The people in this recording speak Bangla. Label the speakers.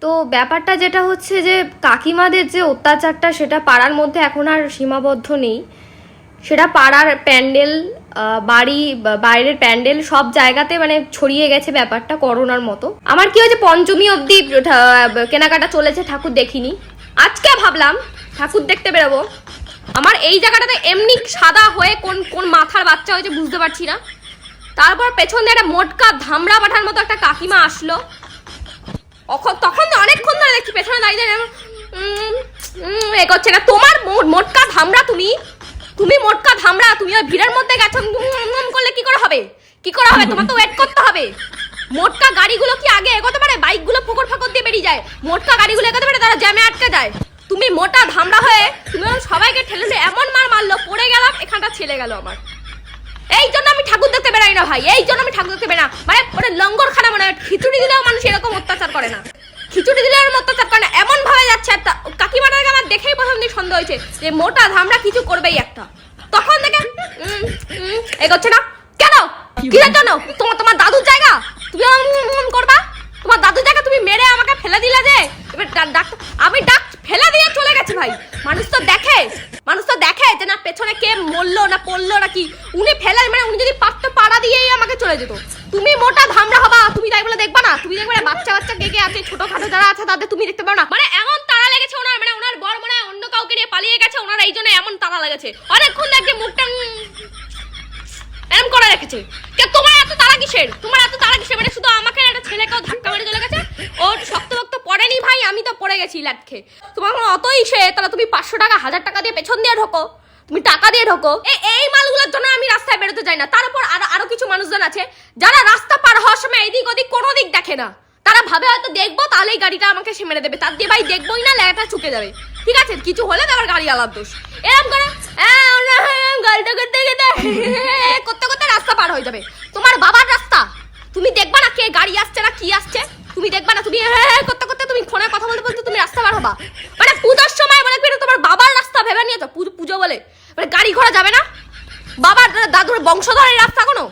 Speaker 1: তো ব্যাপারটা যেটা হচ্ছে যে কাকিমাদের যে অত্যাচারটা সেটা পাড়ার মধ্যে এখন আর সীমাবদ্ধ নেই, সেটা পাড়ার প্যান্ডেল, বাড়ি, বাইরের প্যান্ডেল সব জায়গাতে মানে ছড়িয়ে গেছে ব্যাপারটা করোনার মতো। আমার কি হয়েছে, পঞ্চমী অবধি কেনাকাটা চলেছে, ঠাকুর দেখিনি। আজকে ভাবলাম ঠাকুর দেখতে বেরোবো, আমার এই জায়গাটাতে এমনি সাদা হয়ে কোন কোন মাথার বাচ্চা হয়েছে বুঝতে পারছি না। তারপর পেছন দিয়ে একটা মোটকা ধামড়া পাঠার মতো একটা কাকিমা আসলো। তখন অনেকক্ষণ ধরে দেখছি পেছনে দাঁড়িয়ে এগোচ্ছে না। তোমার মোটকা ধামড়া, তুমি মোটকা ধামড়া, তুমি ওই ভিড়ের মধ্যে গেছো করলে কি করে হবে, কি করে হবে? তোমার তো ওয়েট করতে হবে। মোটকা গাড়িগুলো কি আগে এগোতে পারে? বাইকগুলো ফোকর ফাকর দিয়ে বেরিয়ে যায়, মোটকা গাড়িগুলো এগোতে পারে? তারা জ্যামে আটকে যায়। তুমি মোটা ধামড়া হয়ে তুমি সবাইকে ঠেলে এমন মার মারলো, পড়ে গেলাম, এখানটা ছেলে গেল আমার। এই জন্য আমি ঠাকুর দেখতে বেরাই না ভাই, এই জন্য আমি ঠাকুর দেখতে বেরাই না। মানে ওটা লঙ্গর খানা, মানে খিচুড়ি দিলেও মানুষ এরকম অত্যাচার করে না, খিচুড়ি দিলেও এরকম অত্যাচার করে না। এমন ভাবে যাচ্ছে একটা কাকিমাটাকে আমার দেখেই প্রথম দিন সন্দেহ হয়েছে যে মোটা ধামড়া কিছু করবেই একটা। তখন থেকে এগোচ্ছে না কেন, কিসের জন্য? তোমার দাদুর জায়গা, তুমি করবা? তোমার দাদুর জায়গা তুমি মেরে আমাকে ফেলে দিলে যে, এবার আমি ডাক ফেলে দিয়ে চলে গেছি ভাই। মানুষ তো দেখে যে না পেছনে কে মরলো না পড়লো নাকি, উনি ফেলে, মানে উনি যদি পারতো পাড়া দিয়েই আমাকে চলে যেত। তুমি মোটা ধামড়া হবা, তুমি তাই বলে দেখবা না? তুমি দেখবে বাচ্চা কে আছে, ছোটখাটো যারা আছে তাদের তুমি দেখতে পাও না? মানে এমন তাড়া লেগেছে ওনার, মানে ওনার বর মনে হয় অন্য কাউকে নিয়ে পালিয়ে গেছে, ওনার এই জন্য এমন তাড়া লেগেছে। অনেকক্ষণ দেখবে মুখটা এরম করে রেখেছে। তোমার এত তাড়া কিসের? মানে শুধু আমাকে একটা ছেলেকেও ধাক্কা মেরে চলে গেছে, ওর শক্ত পড়েনি ভাই, আমি তো পড়ে গেছি লাটকে। তোমার অতই সে, তাহলে তুমি 500 টাকা 1000 টাকা দিয়ে পেছন দিয়ে ঢোকো, তুমি টাকা দিয়ে ঢোকো। এই মালগুলোর জন্য আমি রাস্তায় বেরোতে চাই না। তার উপর আরো কিছু মানুষজন আছে যারা রাস্তা পার হওয়ার সময় এদিক ওদিক কোনো দিক দেখে না। তারা ভাবে হয়তো দেখবো তাহলেই গাড়িটা আমাকে সে মেরে দেবে, তার দিয়ে ভাই দেখবোই না, লেটা চুকে যাবে। ঠিক আছে, কিছু হলে তো আবার গাড়ি আলার দোষ। এরকম করে গাড়িটা করতে করতে রাস্তা পার হয়ে যাবে। তোমার বাবার রাস্তা তুমি দেখবা না কে গাড়ি আসছে না কি আসছে, তুমি দেখবা না? তুমি করতে করতে তুমি ফোনে কথা বলতে বলতে তুমি রাস্তা পার হবা। মানে পুজোর সময় বলে তোমার বাবার রাস্তা ভেবে নিয়েছো, পুজো বলে মানে গাড়ি ঘোড়া যাবে না? বাবার দাদুর বংশধরের রাস্তা কোনো